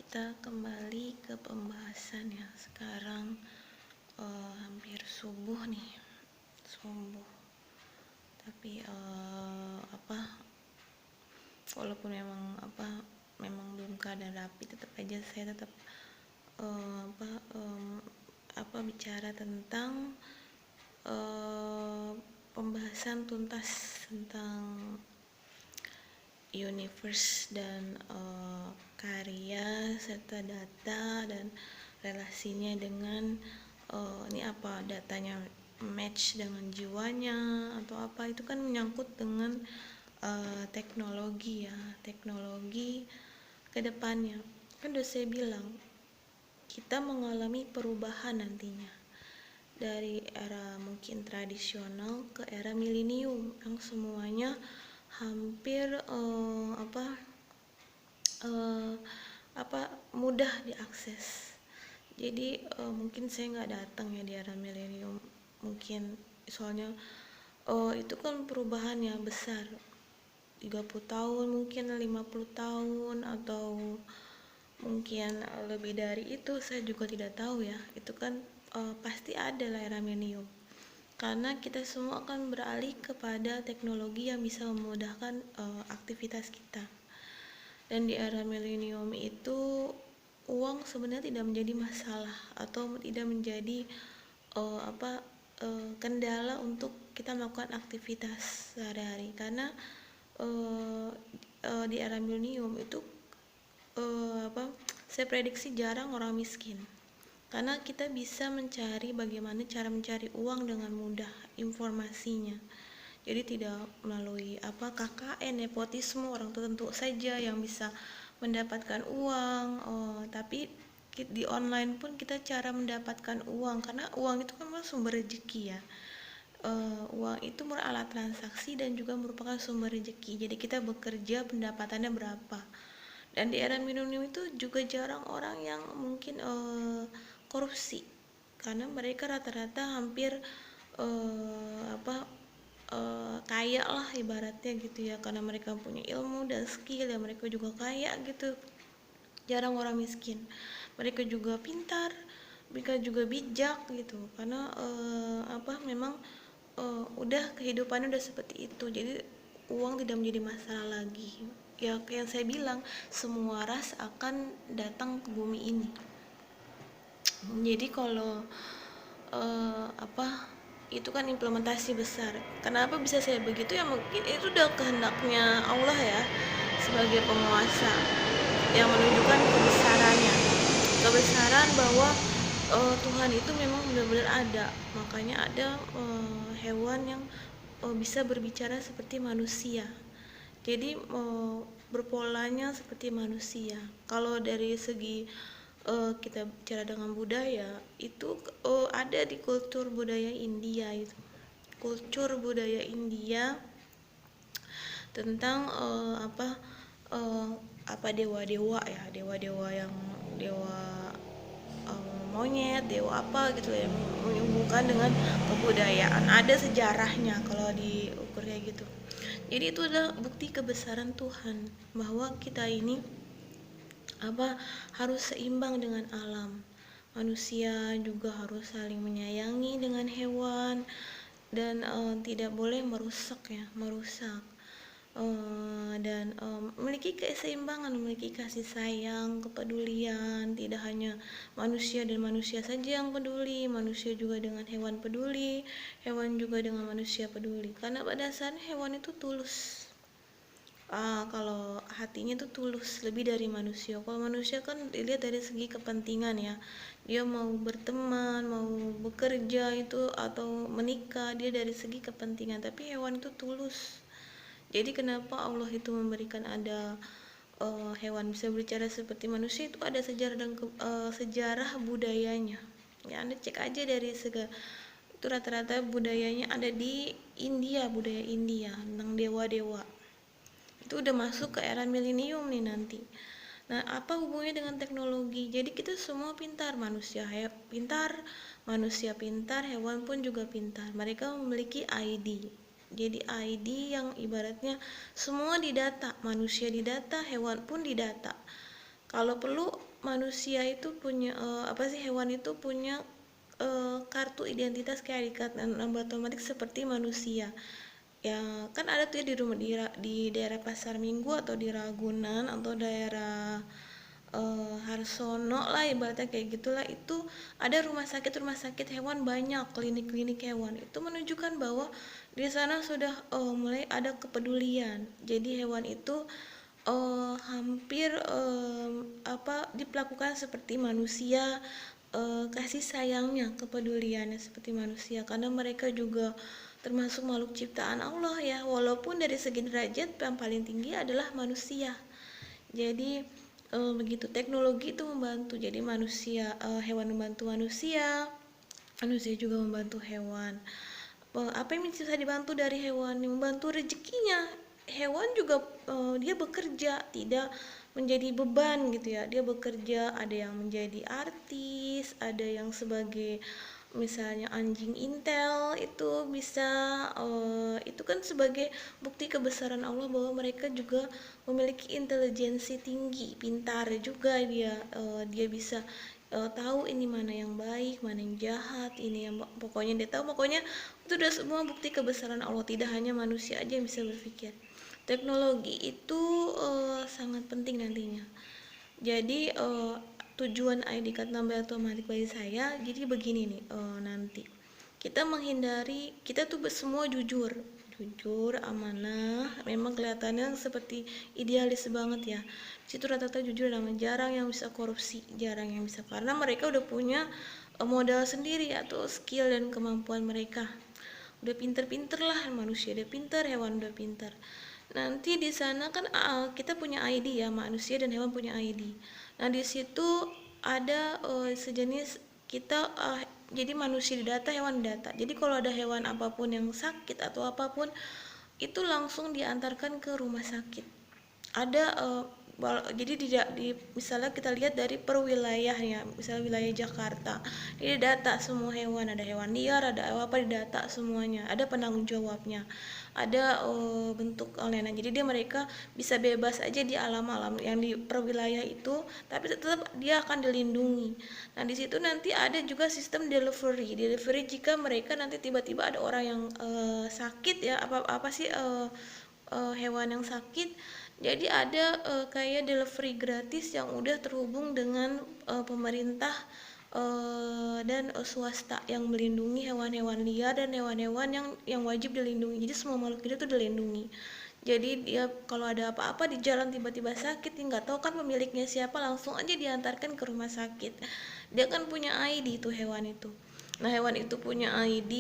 kita kembali ke pembahasan ya. Sekarang hampir subuh nih, subuh. Tapi walaupun memang belum keadaan rapi, tetap aja saya tetap bicara tentang pembahasan tuntas tentang universe dan karya serta data dan relasinya dengan ini apa datanya match dengan jiwanya atau apa, itu kan menyangkut dengan teknologi ke depannya. Kan udah saya bilang kita mengalami perubahan nantinya dari era mungkin tradisional ke era milenium yang semuanya hampir mudah diakses. Jadi mungkin saya nggak datang ya di era milenium, mungkin soalnya itu kan perubahannya besar, 30 tahun mungkin 50 tahun atau mungkin lebih dari itu, saya juga tidak tahu ya. Itu kan pasti ada lah era milenium, karena kita semua akan beralih kepada teknologi yang bisa memudahkan aktivitas kita. Dan di era milenium itu uang sebenarnya tidak menjadi masalah atau tidak menjadi kendala untuk kita melakukan aktivitas sehari-hari, karena di era milenium itu saya prediksi jarang orang miskin, karena kita bisa mencari bagaimana cara mencari uang dengan mudah informasinya. Jadi tidak melalui KKN, nepotisme orang tertentu saja yang bisa mendapatkan uang, tapi di online pun kita cara mendapatkan uang, karena uang itu kan sumber rezeki ya. Uang itu merupakan alat transaksi dan juga merupakan sumber rezeki. Jadi kita bekerja pendapatannya berapa. Dan di era milenium itu juga jarang orang yang mungkin korupsi, karena mereka rata-rata hampir kaya lah ibaratnya gitu ya, karena mereka punya ilmu dan skill dan mereka juga kaya gitu. Jarang orang miskin, mereka juga pintar, mereka juga bijak gitu, karena memang udah kehidupannya udah seperti itu. Jadi uang tidak menjadi masalah lagi ya. Yang saya bilang, semua ras akan datang ke bumi ini. Jadi kalau itu kan implementasi besar. Kenapa bisa saya begitu ya, mungkin itu udah kehendaknya Allah ya, sebagai penguasa yang menunjukkan kebesaran bahwa Tuhan itu memang benar-benar ada. Makanya ada hewan yang bisa berbicara seperti manusia, jadi berpolanya seperti manusia. Kalau dari segi kita bicara dengan budaya, itu ada di kultur budaya India, itu kultur budaya India tentang dewa-dewa ya, dewa-dewa yang dewa monyet, dewa apa gitu ya, menghubungkan dengan kebudayaan, ada sejarahnya kalau diukur kayak gitu. Jadi itu adalah bukti kebesaran Tuhan, bahwa kita ini harus seimbang dengan alam. Manusia juga harus saling menyayangi dengan hewan dan tidak boleh merusak dan memiliki keseimbangan, memiliki kasih sayang, kepedulian. Tidak hanya manusia dan manusia saja yang peduli, manusia juga dengan hewan peduli, hewan juga dengan manusia peduli, karena pada dasarnya hewan itu tulus. Kalau hatinya itu tulus lebih dari manusia. Kalau manusia kan dilihat dari segi kepentingan ya, dia mau berteman, mau bekerja itu atau menikah, dia dari segi kepentingan. Tapi hewan itu tulus. Jadi kenapa Allah itu memberikan ada hewan bisa berbicara seperti manusia, itu ada sejarah dan sejarah budayanya ya. Anda cek aja dari segala itu, rata-rata budayanya ada di India, budaya India tentang dewa-dewa. Itu udah masuk ke era milenium nih nanti. Nah, apa hubungannya dengan teknologi? Jadi kita semua pintar, manusia pintar, hewan pun juga pintar. Mereka memiliki ID. Jadi ID yang ibaratnya semua didata, manusia didata, hewan pun didata. Kalau perlu manusia itu punya hewan itu punya kartu identitas kayak di lambat otomatis seperti manusia. Ya kan ada tuh ya di rumah di daerah Pasar Minggu atau di Ragunan atau daerah Harsono lah ibaratnya kayak gitulah, itu ada rumah sakit hewan banyak, klinik-klinik hewan, itu menunjukkan bahwa di sana sudah mulai ada kepedulian. Jadi hewan itu hampir diperlakukan seperti manusia, kasih sayangnya, kepeduliannya seperti manusia, karena mereka juga termasuk makhluk ciptaan Allah ya, walaupun dari segi derajat yang paling tinggi adalah manusia. Jadi begitu, teknologi itu membantu, jadi hewan membantu manusia, manusia juga membantu hewan. Apa yang bisa dibantu dari hewan? Membantu rezekinya. Hewan juga dia bekerja, tidak menjadi beban gitu ya, dia bekerja, ada yang menjadi artis, ada yang sebagai misalnya anjing intel, itu bisa itu kan sebagai bukti kebesaran Allah bahwa mereka juga memiliki intelijensi tinggi, pintar juga dia bisa tahu ini mana yang baik, mana yang jahat, ini yang pokoknya dia tahu, pokoknya itu udah semua bukti kebesaran Allah, tidak hanya manusia aja yang bisa berpikir. Teknologi itu sangat penting nantinya. Jadi tujuan ID card nambah otomatis bagi saya, jadi begini nih, nanti kita menghindari, kita tuh semua jujur, amanah, memang kelihatannya seperti idealis banget ya. Situ rata-rata jujur, namanya jarang yang bisa korupsi, jarang yang bisa, karena mereka udah punya modal sendiri atau skill dan kemampuan mereka. Udah pinter-pinter lah, manusia udah pinter, hewan udah pinter. Nanti di sana kan kita punya ID ya, manusia dan hewan punya ID. Nah di situ ada sejenis kita jadi manusia di data, hewan di data. Jadi kalau ada hewan apapun yang sakit atau apapun, itu langsung diantarkan ke rumah sakit. Ada jadi misalnya kita lihat dari per wilayah ya, misalnya wilayah Jakarta, ini data semua hewan, ada hewan liar, ada apa, di data semuanya, ada penanggung jawabnya, ada bentuk online, jadi mereka bisa bebas aja di alam-alam yang di per wilayah itu, tapi tetap dia akan dilindungi. Nah di situ nanti ada juga sistem delivery jika mereka nanti tiba-tiba ada orang yang sakit ya, apa sih hewan yang sakit, jadi ada kayak delivery gratis yang udah terhubung dengan pemerintah dan swasta yang melindungi hewan-hewan liar dan hewan-hewan yang wajib dilindungi. Jadi semua makhluk hidup itu dilindungi. Jadi dia kalau ada apa-apa di jalan tiba-tiba sakit, nggak tahu kan pemiliknya siapa, langsung aja diantarkan ke rumah sakit. Dia kan punya ID tuh hewan itu. Nah hewan itu punya ID,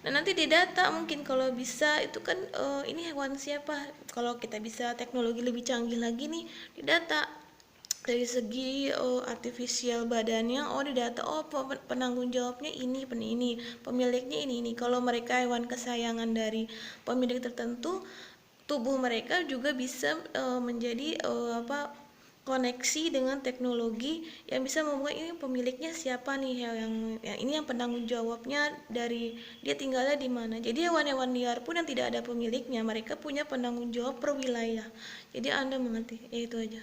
nah nanti didata mungkin kalau bisa itu kan ini hewan siapa. Kalau kita bisa teknologi lebih canggih lagi nih, didata dari segi artifisial badannya, didata, penanggung jawabnya ini, pemiliknya ini. Kalau mereka hewan kesayangan dari pemilik tertentu, tubuh mereka juga bisa menjadi koneksi dengan teknologi yang bisa membuat ini pemiliknya siapa nih, yang ini yang penanggung jawabnya dari dia tinggalnya di mana. Jadi hewan-hewan liar pun yang tidak ada pemiliknya, mereka punya penanggung jawab per wilayah. Jadi Anda mengerti, ya itu aja.